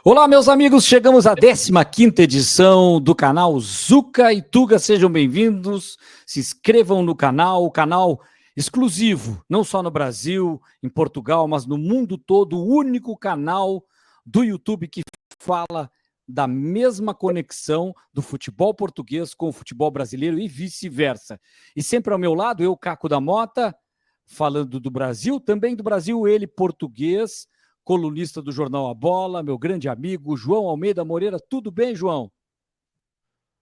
Olá, meus amigos, chegamos à 15ª edição do canal Zuca e Tuga, sejam bem-vindos, se inscrevam no canal, o canal exclusivo, não só no Brasil, em Portugal, mas no mundo todo, o único canal do YouTube que fala da mesma conexão do futebol português com o futebol brasileiro e vice-versa. E sempre ao meu lado, eu, Caco da Mota, falando do Brasil, também do Brasil, ele, português, colunista do jornal A Bola, meu grande amigo João Almeida Moreira. Tudo bem, João?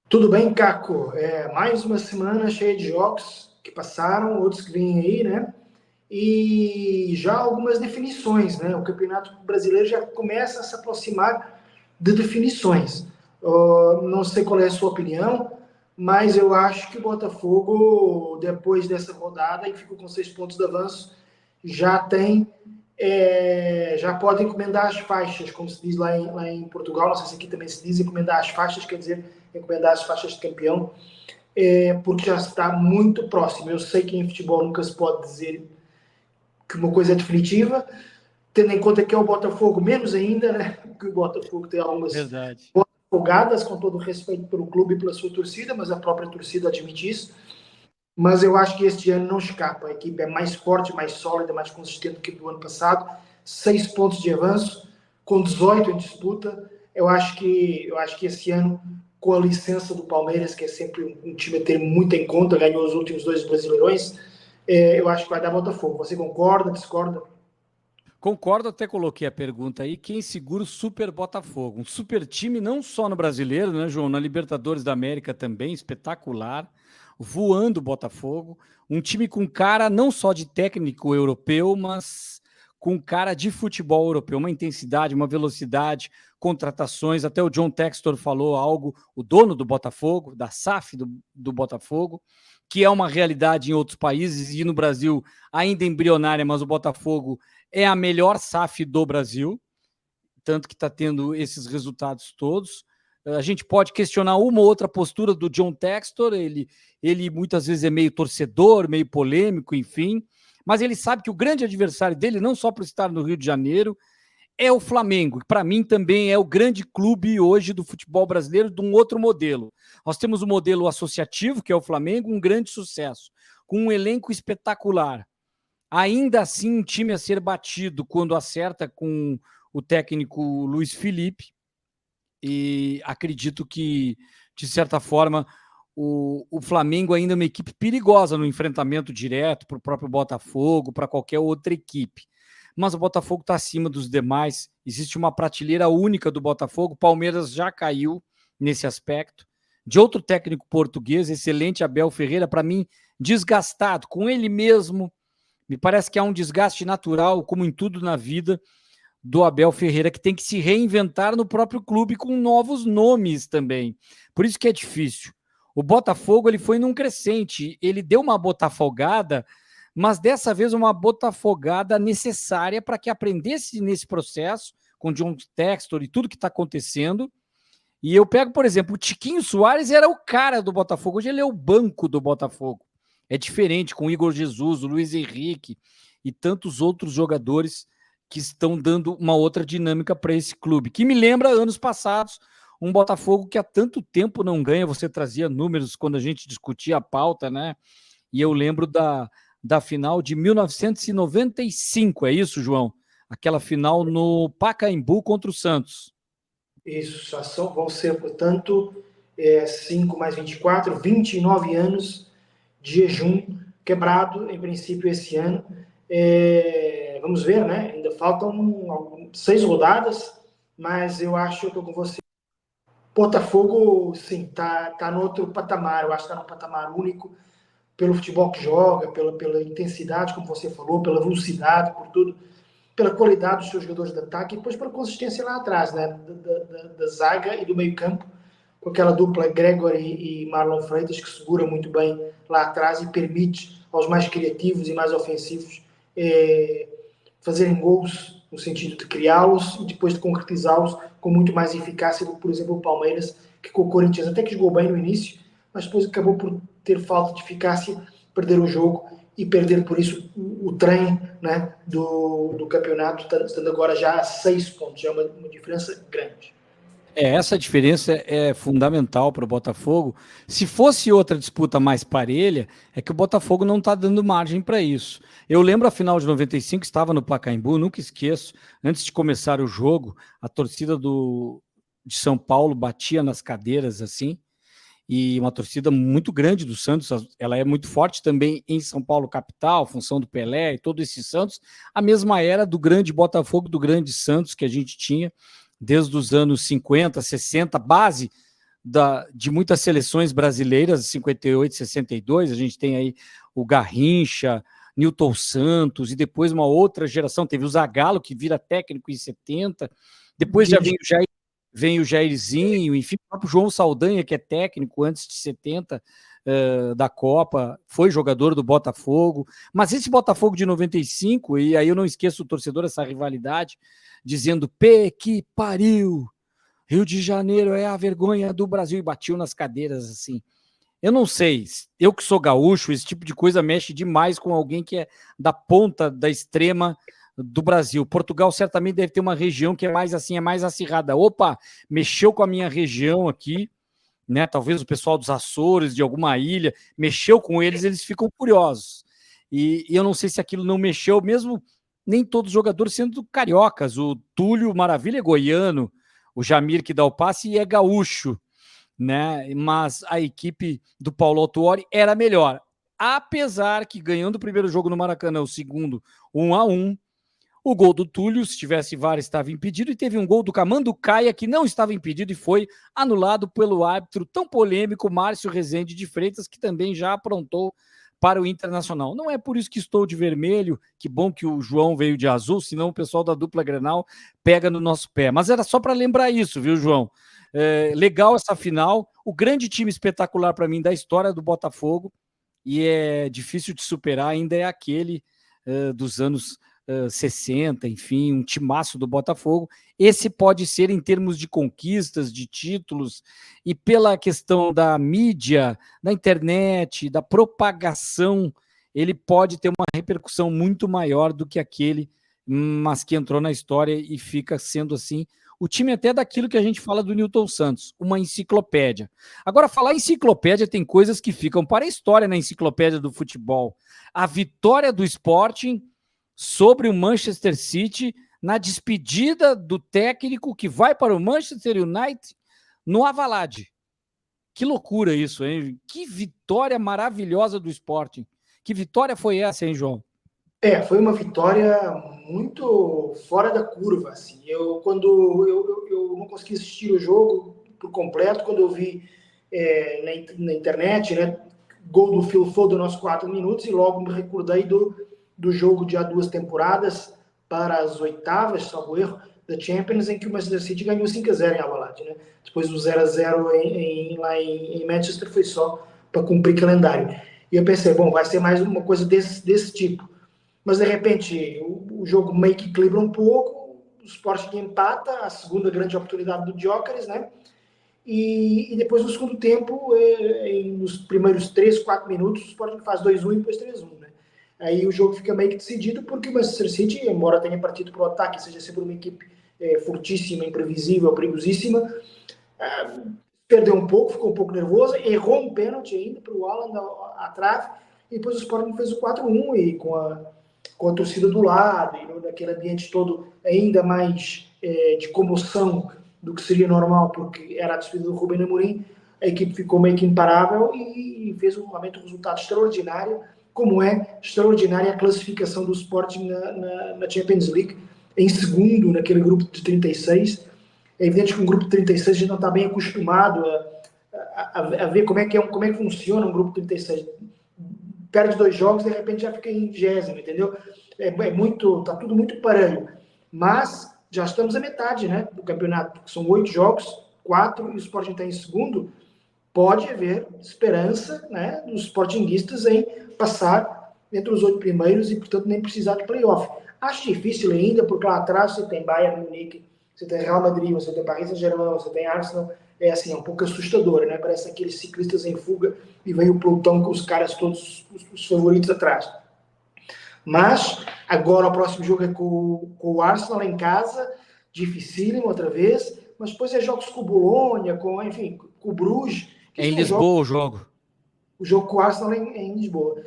Tudo bem, Caco? Mais uma semana cheia de jogos que passaram, outros que vêm aí, né? E já algumas definições, né? O Campeonato Brasileiro já começa a se aproximar de definições. Não sei qual é a sua opinião, mas eu acho que o Botafogo, depois dessa rodada, que ficou com 6 pontos de avanço, já tem já pode encomendar as faixas, como se diz lá em Portugal, não sei se aqui também se diz, encomendar as faixas, quer dizer, encomendar as faixas de campeão, porque já está muito próximo. Eu sei que em futebol nunca se pode dizer que uma coisa é definitiva, tendo em conta que é o Botafogo, menos ainda, né? Porque o Botafogo tem algumas botafogadas, com todo o respeito pelo clube e pela sua torcida, mas a própria torcida admite isso. Mas eu acho que este ano não escapa. A equipe é mais forte, mais sólida, mais consistente do que do ano passado. 6 pontos de avanço, com 18 em disputa. Eu acho que esse ano, com a licença do Palmeiras, que é sempre um time a ter muito em conta, ganhou os últimos 2 Brasileirões, eu acho que vai dar Botafogo. Você concorda, discorda? Concordo, até coloquei a pergunta aí, quem segura o Super Botafogo? Um super time não só no Brasileiro, né, João? Na Libertadores da América também, espetacular, voando o Botafogo. Um time com cara não só de técnico europeu, mas com cara de futebol europeu, uma intensidade, uma velocidade, contratações, até o John Textor falou algo, o dono do Botafogo, da SAF do Botafogo, que é uma realidade em outros países e no Brasil ainda embrionária, mas o Botafogo é a melhor SAF do Brasil, tanto que está tendo esses resultados todos. A gente pode questionar uma ou outra postura do John Textor, ele muitas vezes é meio torcedor, meio polêmico, enfim, mas ele sabe que o grande adversário dele, não só por estar no Rio de Janeiro, é o Flamengo, que para mim também é o grande clube hoje do futebol brasileiro de um outro modelo. Nós temos o modelo associativo, que é o Flamengo, um grande sucesso, com um elenco espetacular. Ainda assim, um time a ser batido quando acerta com o técnico Luiz Felipe, e acredito que, de certa forma, o Flamengo ainda é uma equipe perigosa no enfrentamento direto para o próprio Botafogo, para qualquer outra equipe. Mas o Botafogo está acima dos demais, existe uma prateleira única do Botafogo, o Palmeiras já caiu nesse aspecto. De outro técnico português, excelente, Abel Ferreira, para mim, desgastado com ele mesmo. Me parece que há um desgaste natural, como em tudo na vida, do Abel Ferreira, que tem que se reinventar no próprio clube com novos nomes também. Por isso que é difícil. O Botafogo ele foi num crescente, ele deu uma botafogada, mas dessa vez uma botafogada necessária para que aprendesse nesse processo, com John Textor e tudo que está acontecendo. E eu pego, por exemplo, o Tiquinho Soares era o cara do Botafogo, hoje ele é o banco do Botafogo. É diferente com o Igor Jesus, o Luiz Henrique e tantos outros jogadores que estão dando uma outra dinâmica para esse clube, que me lembra anos passados, um Botafogo que há tanto tempo não ganha. Você trazia números quando a gente discutia a pauta, né? E eu lembro da final de 1995, é isso, João? Aquela final no Pacaembu contra o Santos. Isso, vão ser, portanto, 5 mais 24, 29 anos de jejum quebrado, em princípio, esse ano. Vamos ver, né? Ainda faltam 6 rodadas, mas eu acho que eu estou com você. Botafogo, sim, tá no outro patamar. Eu acho que está num patamar único pelo futebol que joga, pela intensidade, como você falou, pela velocidade, por tudo, pela qualidade dos seus jogadores de ataque e depois pela consistência lá atrás, né? Da zaga e do meio campo, com aquela dupla Gregory e Marlon Freitas, que segura muito bem lá atrás e permite aos mais criativos e mais ofensivos fazerem gols, no sentido de criá-los e depois de concretizá-los com muito mais eficácia do que, por exemplo, o Palmeiras, que com o Corinthians até que jogou bem no início, mas depois acabou por ter falta de eficácia, perder o jogo e perder por isso o trem, né, do campeonato, estando agora já a 6 pontos, já é uma diferença grande. Essa diferença é fundamental para o Botafogo. Se fosse outra disputa mais parelha, é que o Botafogo não está dando margem para isso. Eu lembro a final de 95, estava no Pacaembu, nunca esqueço, antes de começar o jogo, a torcida de São Paulo batia nas cadeiras assim, e uma torcida muito grande do Santos, ela é muito forte também em São Paulo capital, função do Pelé e todo esse Santos, a mesma era do grande Botafogo, do grande Santos que a gente tinha desde os anos 50, 60, base de muitas seleções brasileiras, 58, 62, a gente tem aí o Garrincha, Newton Santos, e depois uma outra geração, teve o Zagallo, que vira técnico em 70, depois já vem o Jairzinho, enfim, o próprio João Saldanha, que é técnico antes de 70, da Copa, foi jogador do Botafogo, mas esse Botafogo de 95, e aí eu não esqueço o torcedor, essa rivalidade, dizendo, P que pariu, Rio de Janeiro é a vergonha do Brasil, e batiu nas cadeiras assim. Eu não sei, eu que sou gaúcho, esse tipo de coisa mexe demais com alguém que é da ponta, da extrema do Brasil. Portugal certamente deve ter uma região que é mais assim, é mais acirrada. Opa, mexeu com a minha região aqui, né? Talvez o pessoal dos Açores, de alguma ilha, mexeu com eles, eles ficam curiosos. E eu não sei se aquilo não mexeu, mesmo nem todos os jogadores sendo cariocas. O Túlio Maravilha é goiano, o Jamir que dá o passe é gaúcho, né? Mas a equipe do Paulo Autuori era melhor. Apesar que ganhando o primeiro jogo no Maracanã, o segundo 1-1, o gol do Túlio, se tivesse VAR, estava impedido, e teve um gol do Camanducaia que não estava impedido e foi anulado pelo árbitro tão polêmico Márcio Rezende de Freitas, que também já aprontou para o Internacional. Não é por isso que estou de vermelho, que bom que o João veio de azul, senão o pessoal da dupla Grenal pega no nosso pé. Mas era só para lembrar isso, viu, João? Legal essa final, o grande time espetacular para mim da história do Botafogo, e é difícil de superar, ainda é aquele dos anos 60, enfim, um timaço do Botafogo. Esse pode ser em termos de conquistas, de títulos, e pela questão da mídia, da internet, da propagação, ele pode ter uma repercussão muito maior do que aquele, mas que entrou na história e fica sendo assim, o time até daquilo que a gente fala do Newton Santos, uma enciclopédia. Agora, falar em enciclopédia, tem coisas que ficam para a história na enciclopédia do futebol. A vitória do Sporting sobre o Manchester City na despedida do técnico que vai para o Manchester United no Avalade. Que loucura isso, hein? Que vitória maravilhosa do Sporting. Que vitória foi essa, hein, João? Foi uma vitória muito fora da curva, assim. Eu não consegui assistir o jogo por completo, quando eu vi na internet, né, gol do Phil Foden aos 4 minutos, e logo me recordei do jogo de há 2 temporadas para as oitavas, salvo erro, da Champions, em que o Manchester City ganhou 5-0 em Alvalade, né? Depois do 0-0 lá em Manchester foi só para cumprir calendário. E eu pensei, bom, vai ser mais uma coisa desse tipo. Mas, de repente, o jogo meio que equilibra um pouco, o Sporting empata, a segunda grande oportunidade do Gyökeres, né? E depois, no segundo tempo, nos primeiros 3, 4 minutos, o Sporting faz 2-1 e depois 3-1, né? Aí o jogo fica meio que decidido, porque o Manchester City, embora tenha partido para o ataque, seja sempre uma equipe fortíssima, imprevisível, perigosíssima, perdeu um pouco, ficou um pouco nervosa, errou um pênalti ainda para o Haaland à trave, e depois o Sporting fez o 4-1, e com a torcida do lado, e naquele ambiente todo ainda mais de comoção do que seria normal, porque era a despedida do Rubén Amorim, a equipe ficou meio que imparável e fez novamente um resultado extraordinário, como é extraordinária a classificação do Sporting na Champions League, em segundo naquele grupo de 36. É evidente que um grupo de 36 a gente não está bem acostumado a ver como é que funciona um grupo de 36. Perde 2 jogos, de repente já fica em 20º, entendeu? Tá tudo muito parelho. Mas já estamos à metade, né, do campeonato, porque são 8 jogos, 4, e o Sporting está em segundo. Pode haver esperança, né, dos sportinguistas em passar entre os 8 primeiros e, portanto, nem precisar de playoff. Acho difícil ainda, porque lá atrás você tem Bayern Munique, você tem Real Madrid, você tem Paris Saint-Germain, você tem Arsenal. É assim, é um pouco assustador, né? Parece aqueles ciclistas em fuga e vem o pelotão com os caras todos, os favoritos atrás. Mas agora o próximo jogo é com o Arsenal em casa, dificílimo outra vez, mas depois é jogos com o Bolonha, enfim, com o Bruges, que É em são jogos, Lisboa o jogo. o jogo com o Arsenal em Lisboa.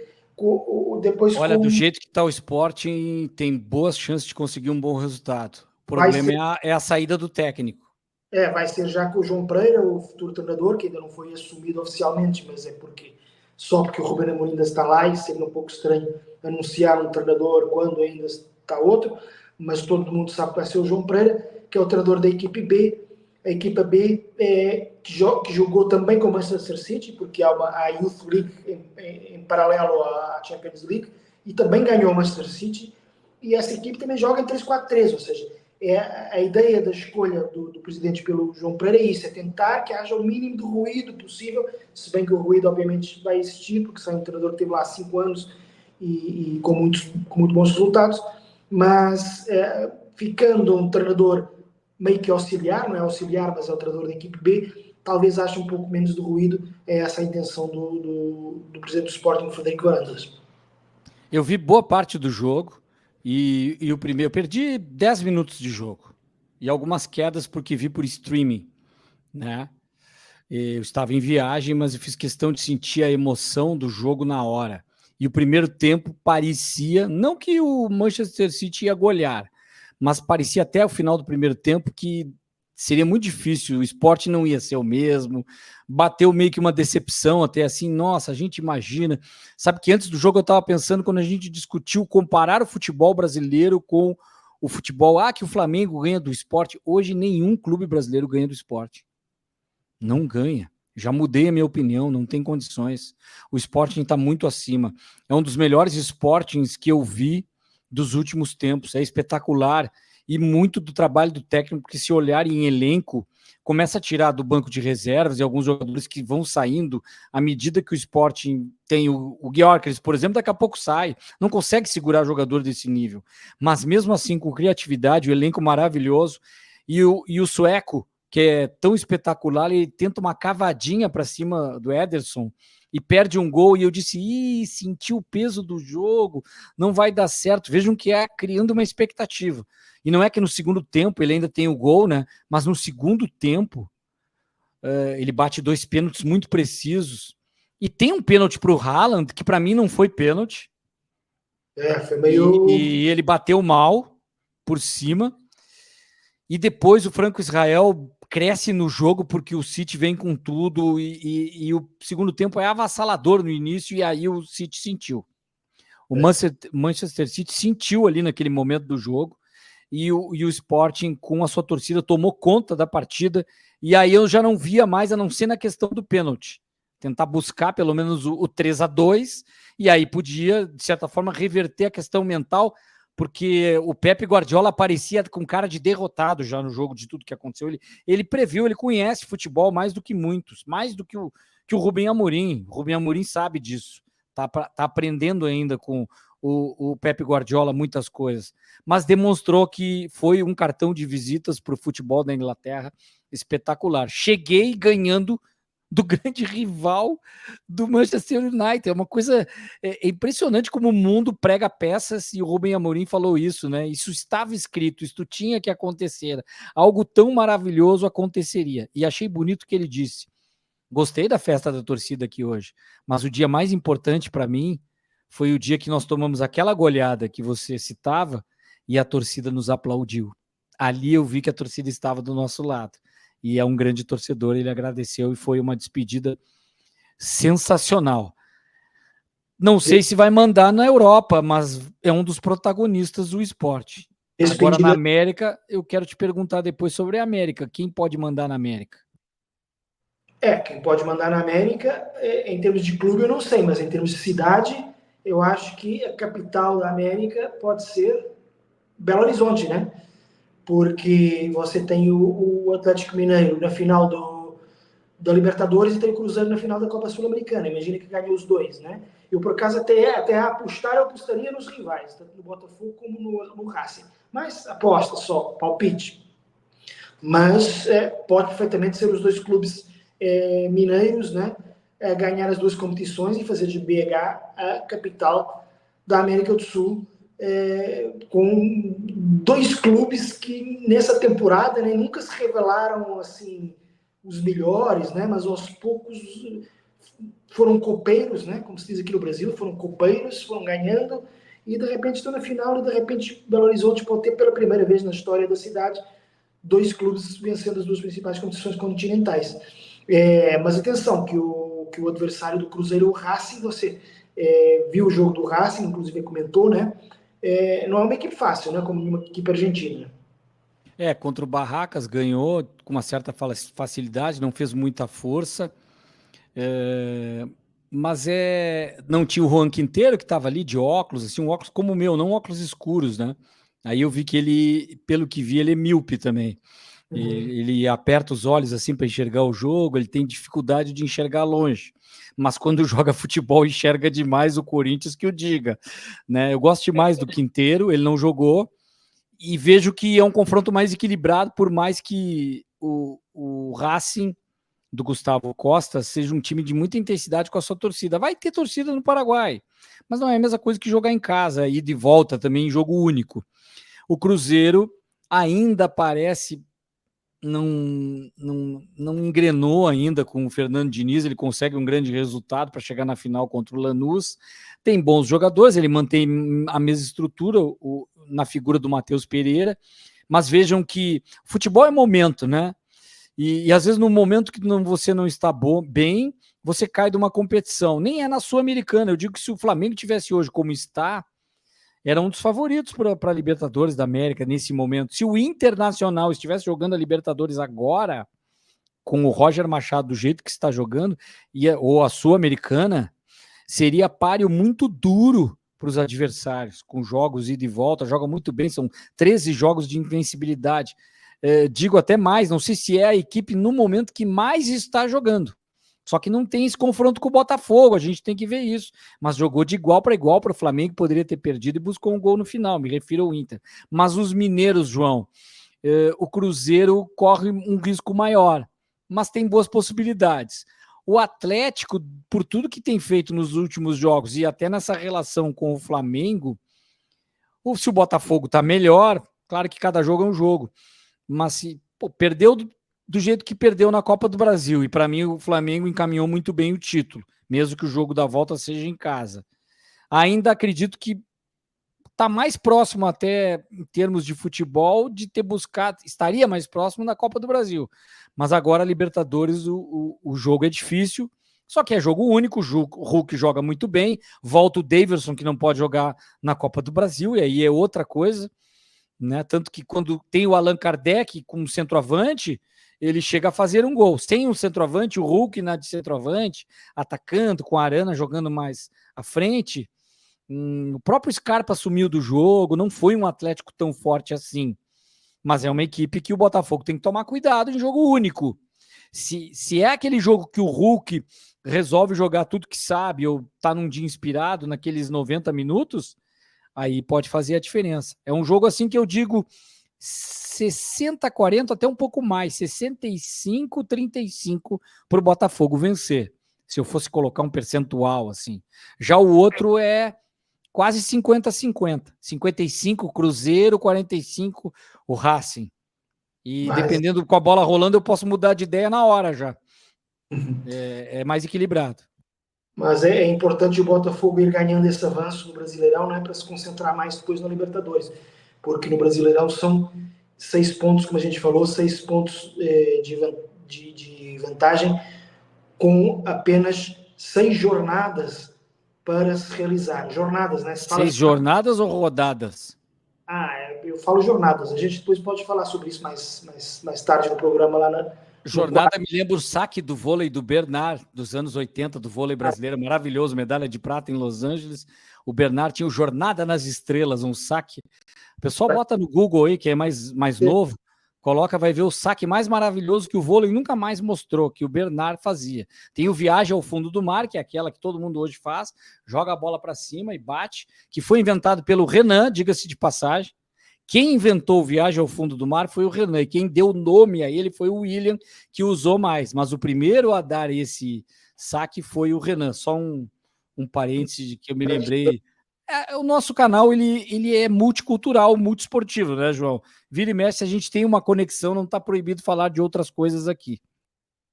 Depois Olha, do com jeito que está o Sporting, tem boas chances de conseguir um bom resultado. O vai problema ser é a saída do técnico. vai ser já com o João Pereira, o futuro treinador, que ainda não foi assumido oficialmente, mas é só porque o Ruben Amorim ainda está lá e seria um pouco estranho anunciar um treinador quando ainda está outro, mas todo mundo sabe que vai ser o João Pereira, que é o treinador da equipe B. A equipa B que jogou também com o Manchester City, porque há a Youth League em paralelo à Champions League, e também ganhou o Manchester City, e essa equipe também joga em 3-4-3, ou seja, a ideia da escolha do presidente pelo João Pereira é isso, é tentar que haja o mínimo de ruído possível, se bem que o ruído obviamente vai existir, porque sai um treinador que teve lá 5 anos e com muito bons resultados, mas ficando um treinador meio que auxiliar, não é auxiliar, mas é o treinador da equipe B, talvez ache um pouco menos de ruído, é essa a intenção do presidente do Sporting, Frederico Varandas. Eu vi boa parte do jogo e o primeiro, eu perdi 10 minutos de jogo e algumas quedas porque vi por streaming, né? Eu estava em viagem, mas eu fiz questão de sentir a emoção do jogo na hora. E o primeiro tempo parecia, não que o Manchester City ia golear, mas parecia até o final do primeiro tempo que seria muito difícil, o esporte não ia ser o mesmo, bateu meio que uma decepção até assim, nossa, a gente imagina, sabe que antes do jogo eu estava pensando, quando a gente discutiu comparar o futebol brasileiro com o futebol, que o Flamengo ganha do esporte, hoje nenhum clube brasileiro ganha do esporte, não ganha. Já mudei a minha opinião, não tem condições. O Sporting está muito acima. É um dos melhores Sportings que eu vi dos últimos tempos. É espetacular. E muito do trabalho do técnico, que se olhar em elenco, começa a tirar do banco de reservas e alguns jogadores que vão saindo à medida que o Sporting tem o Gyökeres, por exemplo, daqui a pouco sai. Não consegue segurar jogador desse nível. Mas mesmo assim, com criatividade, o elenco maravilhoso. E o sueco, que é tão espetacular, ele tenta uma cavadinha para cima do Ederson e perde um gol, e eu disse, senti o peso do jogo, não vai dar certo. Vejam que é criando uma expectativa. E não é que no segundo tempo ele ainda tem o gol, né? Mas no segundo tempo ele bate 2 pênaltis muito precisos. E tem um pênalti para o Haaland, que para mim não foi pênalti. Foi meio... E ele bateu mal por cima. E depois o Franco Israel cresce no jogo porque o City vem com tudo e o segundo tempo é avassalador no início e aí o City sentiu. O Manchester City sentiu ali naquele momento do jogo e o Sporting com a sua torcida tomou conta da partida e aí eu já não via mais a não ser na questão do pênalti. Tentar buscar pelo menos o 3-2 e aí podia, de certa forma, reverter a questão mental, porque o Pepe Guardiola aparecia com cara de derrotado já no jogo de tudo que aconteceu. Ele previu, ele conhece futebol mais do que muitos, mais do que o Ruben Amorim. O Ruben Amorim sabe disso. Tá aprendendo ainda com o Pepe Guardiola muitas coisas. Mas demonstrou que foi um cartão de visitas para o futebol da Inglaterra espetacular. Cheguei ganhando do grande rival do Manchester United. É uma coisa impressionante como o mundo prega peças, e o Ruben Amorim falou isso, né? Isso estava escrito, isso tinha que acontecer. Algo tão maravilhoso aconteceria. E achei bonito o que ele disse. Gostei da festa da torcida aqui hoje, mas o dia mais importante para mim foi o dia que nós tomamos aquela goleada que você citava e a torcida nos aplaudiu. Ali eu vi que a torcida estava do nosso lado. E é um grande torcedor, ele agradeceu e foi uma despedida sensacional. Não sei se vai mandar na Europa, mas é um dos protagonistas do esporte. Agora na América, eu quero te perguntar depois sobre a América. Quem pode mandar na América? Quem pode mandar na América, em termos de clube eu não sei, mas em termos de cidade, eu acho que a capital da América pode ser Belo Horizonte, né? Porque você tem o Atlético Mineiro na final da Libertadores e tem o Cruzeiro na final da Copa Sul-Americana. Imagina que ganhou os dois, né? Eu, por acaso, até apostar, eu apostaria nos rivais, tanto no Botafogo como no Racing. Mas aposta só, palpite. Mas pode perfeitamente ser os dois clubes mineiros, né? Ganhar as duas competições e fazer de BH a capital da América do Sul, com dois clubes que nessa temporada, né, nunca se revelaram assim os melhores, né, mas aos poucos foram copeiros, né, como se diz aqui no Brasil, foram copeiros, foram ganhando e de repente estão na final e de repente Belo Horizonte pode ter pela primeira vez na história da cidade dois clubes vencendo as duas principais competições continentais. Mas atenção, que o adversário do Cruzeiro, o Racing, você viu o jogo do Racing, inclusive comentou, né? Não é uma equipe fácil, né? Como uma equipe argentina. Contra o Barracas ganhou com uma certa facilidade, não fez muita força. Mas não tinha o Juan Quinteiro, que estava ali de óculos, assim, um óculos como o meu, não óculos escuros, né? Aí eu vi que ele, pelo que vi, ele é míope também. Uhum. Ele aperta os olhos assim para enxergar o jogo, ele tem dificuldade de enxergar longe. Mas quando joga futebol, enxerga demais o Corinthians que o diga, né? Eu gosto demais do Quinteiro, ele não jogou, e vejo que é um confronto mais equilibrado, por mais que o Racing do Gustavo Costa seja um time de muita intensidade com a sua torcida. Vai ter torcida no Paraguai, mas não é a mesma coisa que jogar em casa, ir de volta também em jogo único. O Cruzeiro ainda parece não engrenou ainda com o Fernando Diniz, ele consegue um grande resultado para chegar na final contra o Lanús, tem bons jogadores, ele mantém a mesma estrutura na figura do Matheus Pereira, mas vejam que futebol é momento, né? E às vezes no momento que você não está bem, você cai de uma competição. Nem é na Sul-Americana. Eu digo que se o Flamengo tivesse hoje como está, era um dos favoritos para a Libertadores da América nesse momento. Se o Internacional estivesse jogando a Libertadores agora, com o Roger Machado do jeito que está jogando, ou a Sul-Americana, seria páreo muito duro para os adversários, com jogos ida e volta, joga muito bem, são 13 jogos de invencibilidade. Digo até mais, não sei se é a equipe no momento que mais está jogando. Só que não tem esse confronto com o Botafogo, a gente tem que ver isso. Mas jogou de igual para igual para o Flamengo, poderia ter perdido e buscou um gol no final, me refiro ao Inter. Mas os mineiros, João, o Cruzeiro corre um risco maior, mas tem boas possibilidades. O Atlético, por tudo que tem feito nos últimos jogos e até nessa relação com o Flamengo, se o Botafogo está melhor, claro que cada jogo é um jogo, mas se perdeu do jeito que perdeu na Copa do Brasil, e para mim o Flamengo encaminhou muito bem o título, mesmo que o jogo da volta seja em casa. Ainda acredito que está mais próximo até em termos de futebol de ter buscado, estaria mais próximo na Copa do Brasil, mas agora a Libertadores o jogo é difícil, só que é jogo único, o Hulk joga muito bem, volta o Daverson que não pode jogar na Copa do Brasil, e aí é outra coisa, né? Tanto que quando tem o Allan Kardec como centroavante, ele chega a fazer um gol. Sem um centroavante, o Hulk de centroavante, atacando, com a Arana jogando mais à frente, o próprio Scarpa sumiu do jogo, não foi um Atlético tão forte assim. Mas é uma equipe que o Botafogo tem que tomar cuidado em jogo único. Se é aquele jogo que o Hulk resolve jogar tudo que sabe ou tá num dia inspirado naqueles 90 minutos, aí pode fazer a diferença. É um jogo assim que eu digo 60-40, até um pouco mais, 65-35 para o Botafogo vencer, se eu fosse colocar um percentual assim. Já o outro é quase 50-50, 55 Cruzeiro, 45 o Racing. E dependendo com a bola rolando, eu posso mudar de ideia na hora já. É mais equilibrado. Mas é importante o Botafogo ir ganhando esse avanço no Brasileirão, né, para se concentrar mais depois na Libertadores. Porque no Brasileirão são 6 pontos, como a gente falou, 6 pontos de vantagem, com apenas 6 jornadas para se realizar. Jornadas, né? 6 jornadas ou rodadas? Eu falo jornadas. A gente depois pode falar sobre isso mais tarde no programa lá na. Jornada me lembra o saque do vôlei do Bernard, dos anos 80, do vôlei brasileiro, maravilhoso, medalha de prata em Los Angeles. O Bernard tinha o Jornada nas Estrelas, um saque. O pessoal bota no Google aí, que é mais novo, coloca, vai ver o saque mais maravilhoso que o vôlei nunca mais mostrou, que o Bernard fazia. Tem o Viagem ao Fundo do Mar, que é aquela que todo mundo hoje faz, joga a bola para cima e bate, que foi inventado pelo Renan, diga-se de passagem. Quem inventou Viagem ao Fundo do Mar foi o Renan, e quem deu nome a ele foi o William, que usou mais. Mas o primeiro a dar esse saque foi o Renan. Só um parêntese que eu me lembrei. O nosso canal ele é multicultural, multiesportivo, né, João? Vira e mexe, a gente tem uma conexão, não está proibido falar de outras coisas aqui.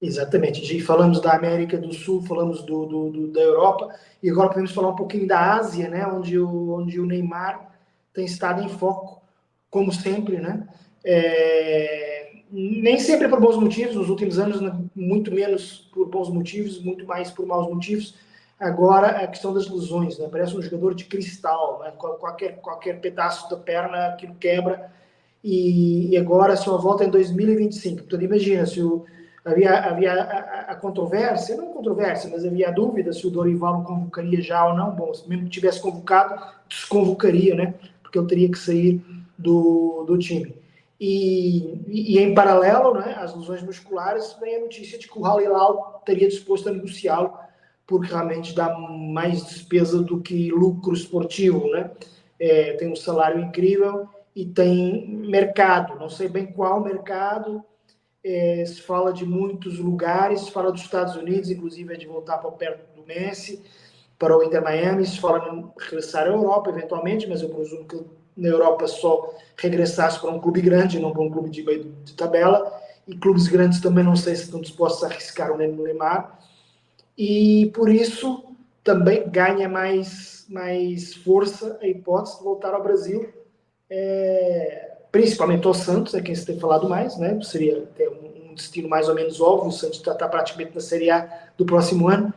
Exatamente. Falamos da América do Sul, falamos da Europa, e agora podemos falar um pouquinho da Ásia, né? Onde o Neymar tem estado em foco, como sempre, né? Nem sempre por bons motivos, nos últimos anos, muito menos por bons motivos, muito mais por maus motivos. Agora, a questão das lesões, né? Parece um jogador de cristal, né? Qualquer pedaço da perna, aquilo quebra, e agora só volta em 2025. Então, imagina, se havia a controvérsia, não controvérsia, mas havia a dúvida se o Dorival não convocaria já ou não. Bom, se mesmo que tivesse convocado, desconvocaria, né? Porque ele teria que sair do time. E em paralelo, né, às lesões musculares, vem a notícia de que o Al Hilal estaria disposto a negociá-lo, porque realmente dá mais despesa do que lucro esportivo, né? Tem um salário incrível e tem mercado, não sei bem qual mercado, se fala de muitos lugares, se fala dos Estados Unidos, inclusive é de voltar para perto do Messi, para o Inter Miami, se fala em regressar à Europa eventualmente, mas eu presumo que na Europa só regressasse para um clube grande, não para um clube de tabela, e clubes grandes também não sei se estão dispostos a arriscar o Neymar, e por isso também ganha mais força a hipótese de voltar ao Brasil, principalmente ao Santos, é quem se tem falado mais, né? Seria ter um destino mais ou menos óbvio. O Santos está praticamente na Série A do próximo ano,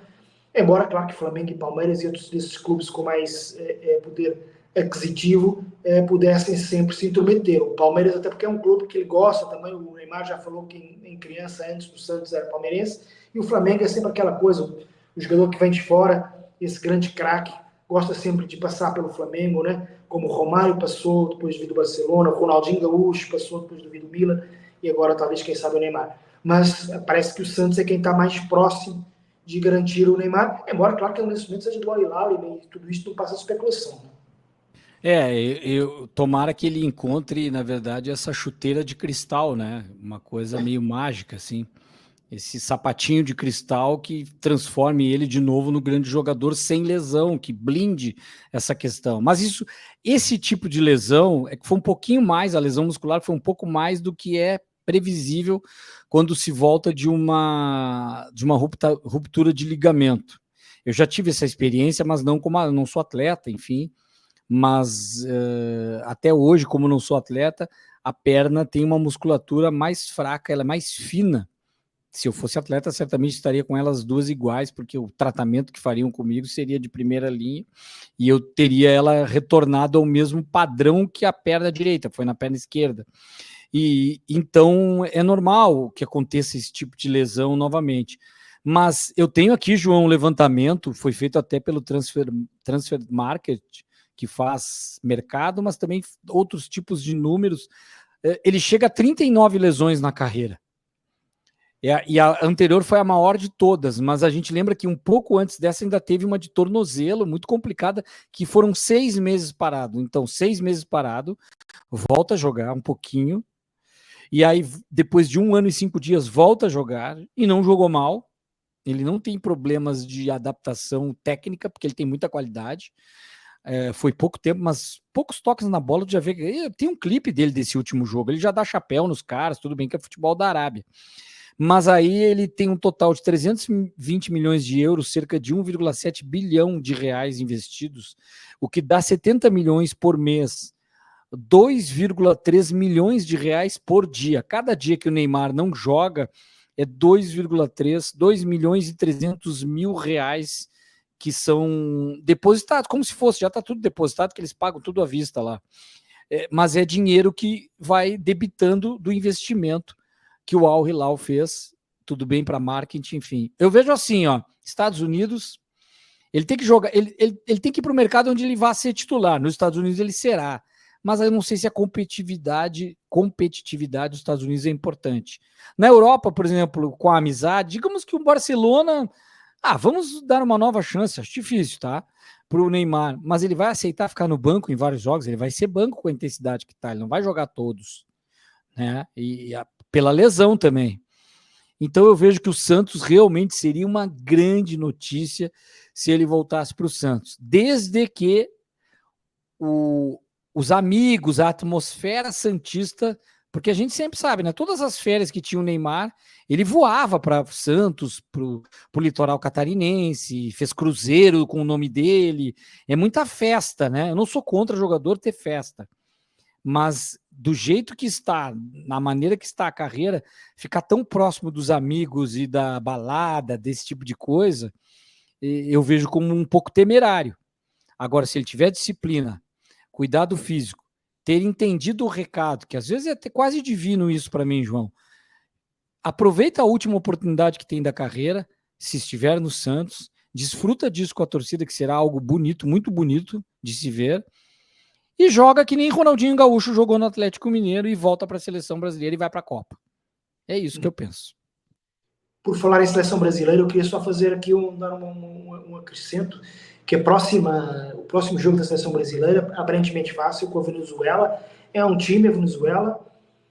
embora, claro, que Flamengo e Palmeiras e outros desses clubes com mais poder aquisitivo pudessem sempre se intrometer. O Palmeiras, até porque é um clube que ele gosta também, o Neymar já falou que em criança, antes do Santos, era palmeirense, e o Flamengo é sempre aquela coisa, o jogador que vem de fora, esse grande craque, gosta sempre de passar pelo Flamengo, né? Como o Romário passou, depois do Barcelona, o Ronaldinho Gaúcho passou, depois do Milan, e agora talvez, quem sabe, o Neymar. Mas parece que o Santos é quem está mais próximo de garantir o Neymar, embora, claro, que nesse momento seja do Al Hilal, e tudo isso não passa de especulação. Tomara que ele encontre, na verdade, essa chuteira de cristal, né? Uma coisa meio mágica, assim. Esse sapatinho de cristal que transforme ele de novo no grande jogador sem lesão, que blinde essa questão. Mas esse tipo de lesão é que foi um pouquinho mais, a lesão muscular foi um pouco mais do que é previsível quando se volta de uma ruptura de ligamento. Eu já tive essa experiência, mas não sou atleta, enfim. Mas até hoje, como não sou atleta, a perna tem uma musculatura mais fraca, ela é mais fina. Se eu fosse atleta, certamente estaria com elas duas iguais, porque o tratamento que fariam comigo seria de primeira linha e eu teria ela retornado ao mesmo padrão que a perna direita, foi na perna esquerda. E então é normal que aconteça esse tipo de lesão novamente. Mas eu tenho aqui, João, um levantamento, foi feito até pelo Transfer Market, que faz mercado, mas também outros tipos de números. Ele chega a 39 lesões na carreira. E a anterior foi a maior de todas, mas a gente lembra que um pouco antes dessa ainda teve uma de tornozelo, muito complicada, que foram 6 meses parado. Então, 6 meses parado, volta a jogar um pouquinho, e aí depois de 1 ano e 5 dias volta a jogar, e não jogou mal. Ele não tem problemas de adaptação técnica, porque ele tem muita qualidade. Foi pouco tempo, mas poucos toques na bola, tu já vê que tem um clipe dele desse último jogo, ele já dá chapéu nos caras, tudo bem que é futebol da Arábia. Mas aí ele tem um total de 320 milhões de euros, cerca de 1,7 bilhão de reais investidos, o que dá 70 milhões por mês, 2,3 milhões de reais por dia. Cada dia que o Neymar não joga é 2 milhões e 300 mil reais que são depositados, como se fosse, já está tudo depositado, que eles pagam tudo à vista lá. Mas é dinheiro que vai debitando do investimento que o Al Hilal fez, tudo bem para marketing, enfim. Eu vejo assim, ó, Estados Unidos, ele tem que jogar, ele tem que ir para o mercado onde ele vai ser titular. Nos Estados Unidos ele será, mas eu não sei se a competitividade dos Estados Unidos é importante. Na Europa, por exemplo, com a amizade, digamos que o Barcelona, vamos dar uma nova chance, acho difícil, tá? Para o Neymar, mas ele vai aceitar ficar no banco em vários jogos, ele vai ser banco com a intensidade que tá, ele não vai jogar todos, né? Pela lesão também. Então eu vejo que o Santos realmente seria uma grande notícia se ele voltasse para o Santos, desde que os amigos, a atmosfera santista, porque a gente sempre sabe, né? Todas as férias que tinha o Neymar, ele voava para Santos, para o litoral catarinense, fez cruzeiro com o nome dele. É muita festa, né? Eu não sou contra jogador ter festa, mas do jeito que está, na maneira que está a carreira, ficar tão próximo dos amigos e da balada, desse tipo de coisa, eu vejo como um pouco temerário. Agora, se ele tiver disciplina, cuidado físico, ter entendido o recado, que às vezes é até quase divino isso para mim, João. Aproveita a última oportunidade que tem da carreira, se estiver no Santos, desfruta disso com a torcida, que será algo bonito, muito bonito de se ver, e joga que nem Ronaldinho Gaúcho jogou no Atlético Mineiro e volta para a seleção brasileira e vai para a Copa. É isso que eu penso. Por falar em seleção brasileira, eu queria só fazer aqui dar um acrescento, que o próximo jogo da seleção brasileira, aparentemente fácil, com a Venezuela. É um time, a Venezuela,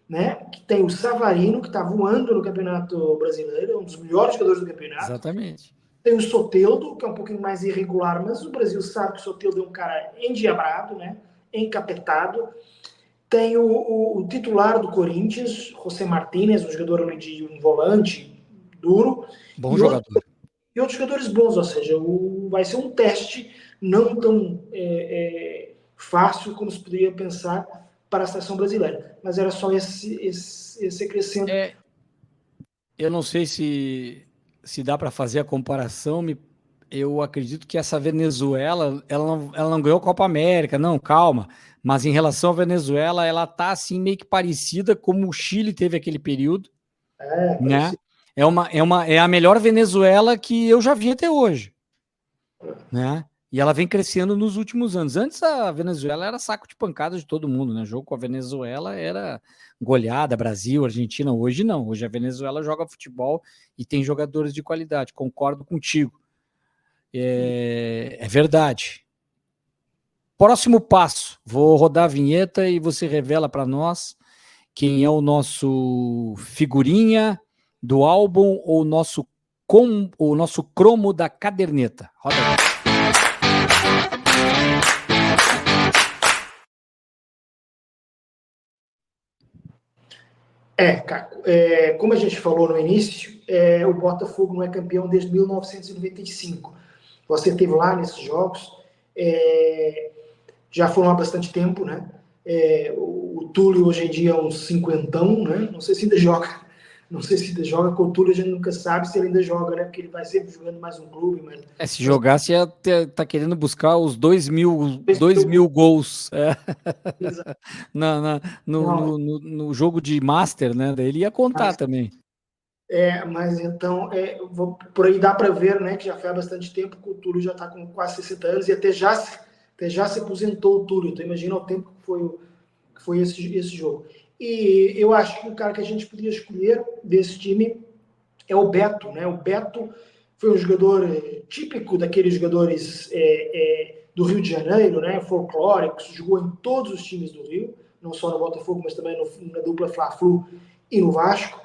né, que tem o Savarino, que está voando no Campeonato Brasileiro, um dos melhores jogadores do campeonato. Exatamente. Tem o Soteldo, que é um pouquinho mais irregular, mas o Brasil sabe que o Soteldo é um cara endiabrado, né, encapetado. Tem o titular do Corinthians, José Martínez, um jogador de um volante duro. Bom jogador. E outros jogadores bons, ou seja, vai ser um teste não tão fácil como se poderia pensar para a seleção brasileira. Mas era só esse acrescento. Eu não sei se dá para fazer a comparação. Eu acredito que essa Venezuela, ela não ganhou a Copa América, não, calma. Mas em relação à Venezuela, ela tá assim meio que parecida como o Chile teve aquele período, né? É a melhor Venezuela que eu já vi até hoje, né? E ela vem crescendo nos últimos anos. Antes a Venezuela era saco de pancada de todo mundo, né? O jogo com a Venezuela era goleada, Brasil, Argentina. Hoje não. Hoje a Venezuela joga futebol e tem jogadores de qualidade. Concordo contigo. É verdade. Próximo passo. Vou rodar a vinheta e você revela para nós quem é o nosso figurinha do álbum ou o nosso cromo da caderneta. Roda aí. Caco, como a gente falou no início, o Botafogo não é campeão desde 1995. Você esteve lá nesses jogos, já foram há bastante tempo, né? O Túlio hoje em dia é um cinquentão, né? Não sei se ainda joga, com o Túlio a gente nunca sabe se ele ainda joga, né? Porque ele vai sempre jogando mais um clube. Se jogasse, tá querendo buscar os 2.000 gols no jogo de Master, né? Daí ele ia contar também. Mas então, por aí dá para ver, né, que já faz bastante tempo que o Túlio já está com quase 60 anos e até já se aposentou o Túlio. Então imagina o tempo que foi esse jogo. E eu acho que o cara que a gente podia escolher desse time é o Beto, né? O Beto foi um jogador típico daqueles jogadores do Rio de Janeiro, né? Folclóricos, jogou em todos os times do Rio, não só no Botafogo, mas também na dupla Fla-Flu e no Vasco.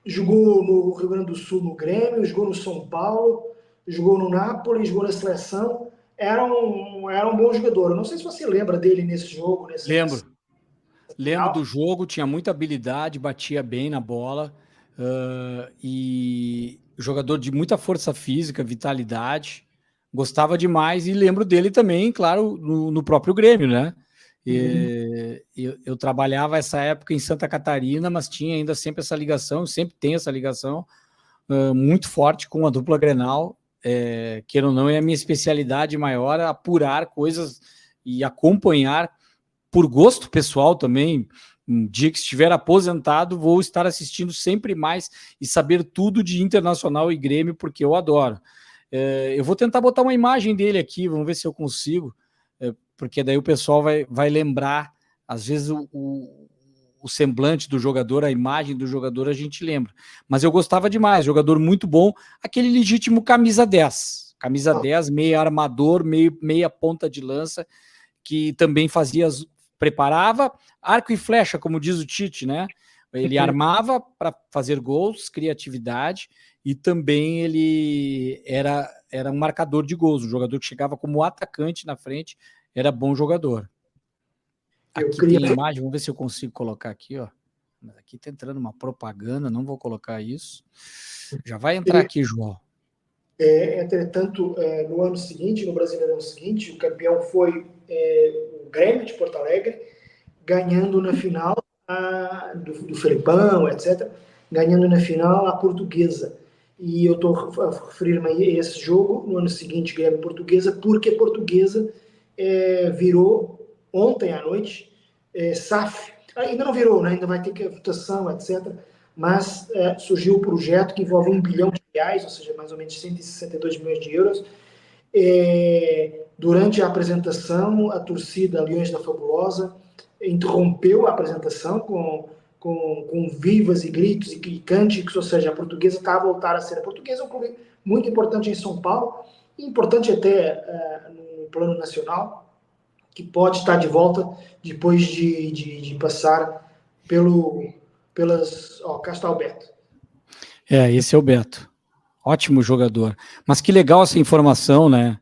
Jogou no Rio Grande do Sul no Grêmio, jogou no São Paulo, jogou no Napoli, jogou na seleção. Era um bom jogador. Eu não sei se você lembra dele nesse jogo. Lembro do jogo, tinha muita habilidade, batia bem na bola, e jogador de muita força física, vitalidade, gostava demais, e lembro dele também, claro, no próprio Grêmio, né? Eu trabalhava essa época em Santa Catarina, mas tinha ainda sempre essa ligação, sempre tem essa ligação muito forte com a dupla Grenal, queira ou não, é a minha especialidade maior, apurar coisas e acompanhar por gosto pessoal também. Um dia que estiver aposentado, vou estar assistindo sempre mais e saber tudo de Internacional e Grêmio, porque eu adoro. Eu vou tentar botar uma imagem dele aqui, vamos ver se eu consigo, porque daí o pessoal vai lembrar, às vezes o semblante do jogador, a imagem do jogador a gente lembra. Mas eu gostava demais, jogador muito bom, aquele legítimo camisa 10. Camisa 10, meia armador, meia ponta de lança, que também preparava arco e flecha, como diz o Tite, né? Ele armava para fazer gols, criatividade, e também ele era um marcador de gols, um jogador que chegava como atacante na frente, era bom jogador. Aqui tem imagem, vamos ver se eu consigo colocar aqui, ó. Mas aqui tá entrando uma propaganda, não vou colocar isso. Já vai entrar aqui, João. Entretanto, no ano seguinte, no Brasileirão seguinte, o campeão foi o Grêmio de Porto Alegre, ganhando na final do Felipão, etc., ganhando na final a Portuguesa. E eu estou a referir-me a esse jogo, no ano seguinte, Grêmio Portuguesa, porque a Portuguesa virou, ontem à noite, SAF. Ainda não virou, né? Ainda vai ter que a votação, etc., mas surgiu um projeto que envolve R$1 bilhão, ou seja, mais ou menos 162 milhões de euros. Durante a apresentação, a torcida Leões da Fabulosa interrompeu a apresentação com vivas e gritos e cânticos, ou seja, a Portuguesa está a voltar a ser. A Portuguesa é um clube muito importante em São Paulo, e importante até no plano nacional, que pode estar de volta depois de passar pelas... cá está o Beto. Esse é o Beto. Ótimo jogador. Mas que legal essa informação, né?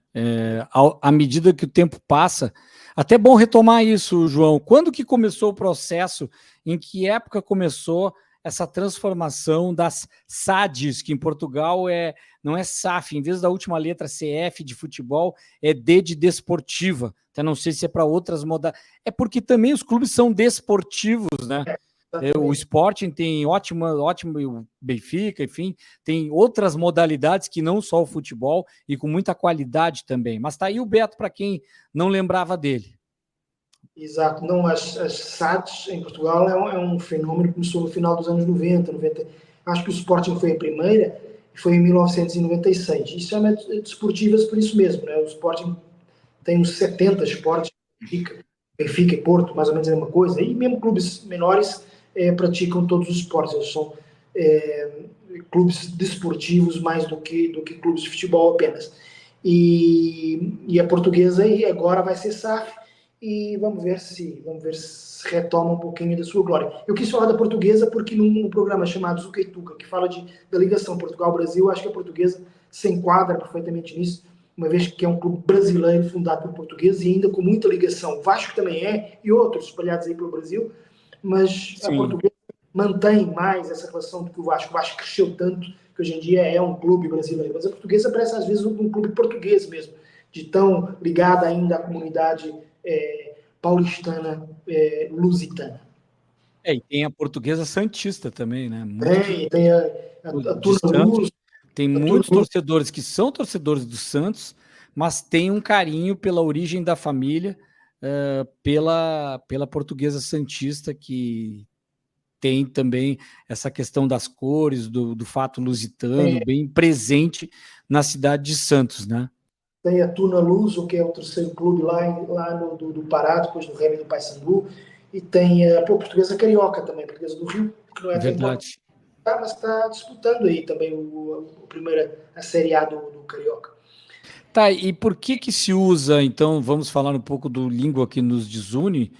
À medida que o tempo passa, até bom retomar isso, João. Quando que começou o processo? Em que época começou essa transformação das SADs, que em Portugal não é SAF, em vez da última letra CF de futebol, é D de desportiva. Até não sei se é para outras modalidades. É porque também os clubes são desportivos, né? O Sporting tem ótimo, o Benfica, enfim, tem outras modalidades que não só o futebol e com muita qualidade também. Mas tá aí o Beto para quem não lembrava dele. Exato, não, as SADs em Portugal é um fenômeno que começou no final dos anos 90, acho que o Sporting foi a primeira, foi em 1996. Isso é desportivas por isso mesmo, né? O Sporting tem uns 70 esportes, Benfica e Porto, mais ou menos a mesma coisa, e mesmo clubes menores praticam todos os esportes, eles são clubes desportivos mais do que clubes de futebol apenas. E a Portuguesa agora vai ser SAF, e vamos ver se retoma um pouquinho da sua glória. Eu quis falar da Portuguesa porque num programa chamado Zuca e Tuca, que fala da ligação Portugal-Brasil, acho que a Portuguesa se enquadra perfeitamente nisso, uma vez que é um clube brasileiro fundado por portugueses e ainda com muita ligação. O Vasco também e outros espalhados aí pelo Brasil, mas sim, a Portuguesa mantém mais essa relação do que o Vasco. O Vasco cresceu tanto que hoje em dia é um clube brasileiro, mas a Portuguesa parece às vezes um clube português mesmo, de tão ligada ainda à comunidade paulistana, lusitana. E tem a Portuguesa Santista também, né? Tem a Tuna Luz. Tem muitos torcedores que são torcedores do Santos, mas tem um carinho pela origem da família, pela Portuguesa Santista, que tem também essa questão das cores, do fato lusitano, bem presente na cidade de Santos, né? Tem a Tuna Luz, que é o terceiro clube lá do Pará, depois do Remy do Paysandu, e tem a Portuguesa Carioca também, a Portuguesa do Rio, que não é verdade, mas está disputando aí também a Série A do Carioca. Tá, e por que se usa, então, vamos falar um pouco do Língua que nos desune,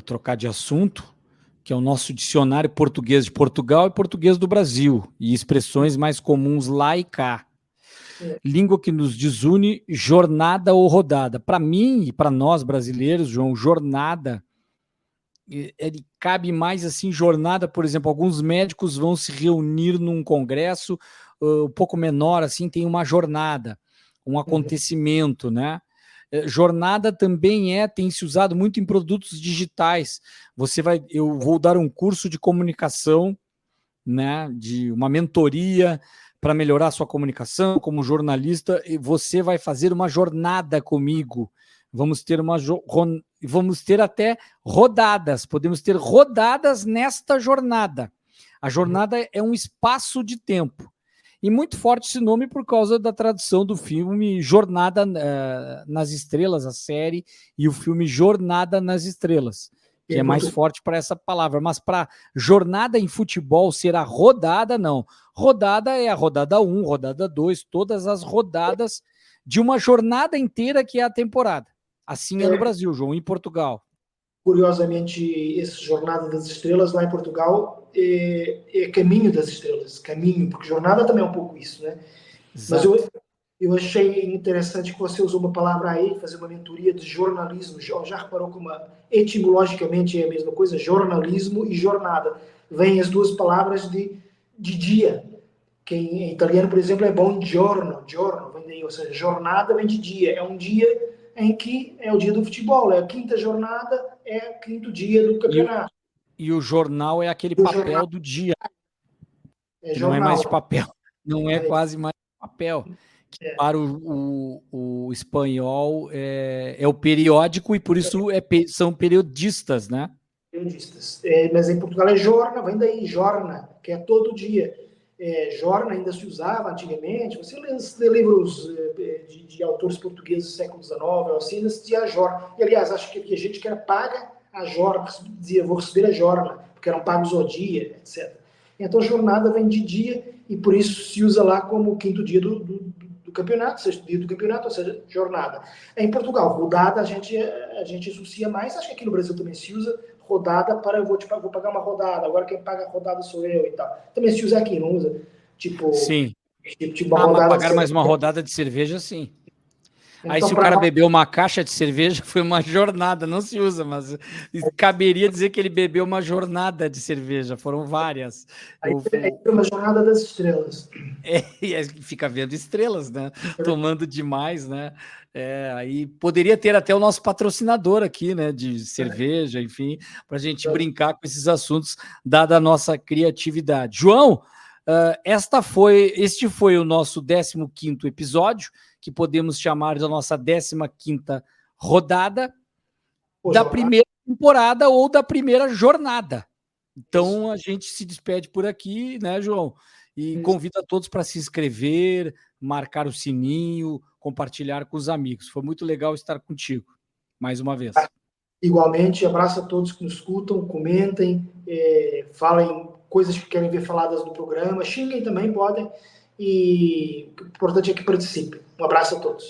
trocar de assunto, que é o nosso dicionário português de Portugal e português do Brasil, e expressões mais comuns lá e cá. Língua que nos desune, jornada ou rodada. Para mim e para nós brasileiros, João, jornada, ele cabe mais assim, jornada, por exemplo, alguns médicos vão se reunir num congresso um pouco menor, assim, tem uma jornada, um acontecimento, né? Jornada também tem se usado muito em produtos digitais. Eu vou dar um curso de comunicação, né, de uma mentoria para melhorar a sua comunicação como jornalista, e você vai fazer uma jornada comigo. Vamos ter até rodadas, podemos ter rodadas nesta jornada. A jornada é um espaço de tempo. E muito forte esse nome por causa da tradução do filme Jornada nas Estrelas, a série, e o filme Jornada nas Estrelas, que é mais forte para essa palavra. Mas para jornada em futebol ser a rodada, não. Rodada é a rodada 1, rodada 2, todas as rodadas de uma jornada inteira que é a temporada. Assim é no Brasil, João, em Portugal. Curiosamente, esse Jornada das Estrelas lá em Portugal é Caminho das Estrelas. Caminho, porque jornada também é um pouco isso, né? Exato. Mas Eu achei interessante que você usou uma palavra aí, fazer uma mentoria de jornalismo. Já reparou como etimologicamente é a mesma coisa? Jornalismo e jornada. Vêm as duas palavras de dia. Que em italiano, por exemplo, é buongiorno, giorno, vem daí, ou seja, jornada vem de dia. É um dia em que é o dia do futebol, é a quinta jornada, é o quinto dia do campeonato. E o jornal é aquele O jornal papel do dia, é que não é mais de jornal. papel, não é quase mais de papel. Que para o espanhol é o periódico e por isso são periodistas, né? Periodistas. Mas em Portugal é jorna, vem daí, jorna, que é todo dia. Jorna ainda se usava antigamente. Você lê livros de autores portugueses do século XIX, assim, ainda se dizia a jorna. E, aliás, acho que havia gente que era paga a jorna, dizia, vou receber a jorna, porque eram pagos ao dia, etc. Então, jornada vem de dia e por isso se usa lá como o quinto dia do campeonato, sexto dia do campeonato, ou seja, jornada. Em Portugal, rodada a gente associa mais, acho que aqui no Brasil também se usa rodada para vou pagar uma rodada, agora quem paga a rodada sou eu e tal. Também se usa aqui, não usa? Sim. Tipo uma Mas rodada. pagar mais uma rodada de cerveja, sim. Aí, Então, se o cara bebeu uma caixa de cerveja, foi uma jornada, não se usa, mas caberia dizer que ele bebeu uma jornada de cerveja, foram várias. Aí é uma jornada das estrelas. E aí fica vendo estrelas, né? Tomando demais, né? Aí poderia ter até o nosso patrocinador aqui, né? De cerveja, enfim, para a gente brincar com esses assuntos, dada a nossa criatividade. João, este foi o nosso 15º episódio, que podemos chamar da nossa 15ª rodada da primeira temporada ou da primeira jornada. Então, a gente se despede por aqui, né, João? E convida todos para se inscrever, marcar o sininho, compartilhar com os amigos. Foi muito legal estar contigo, mais uma vez. Igualmente, abraço a todos que nos escutam, comentem, falem coisas que querem ver faladas no programa, xinguem também, podem, e o importante é que participem. Um abraço a todos.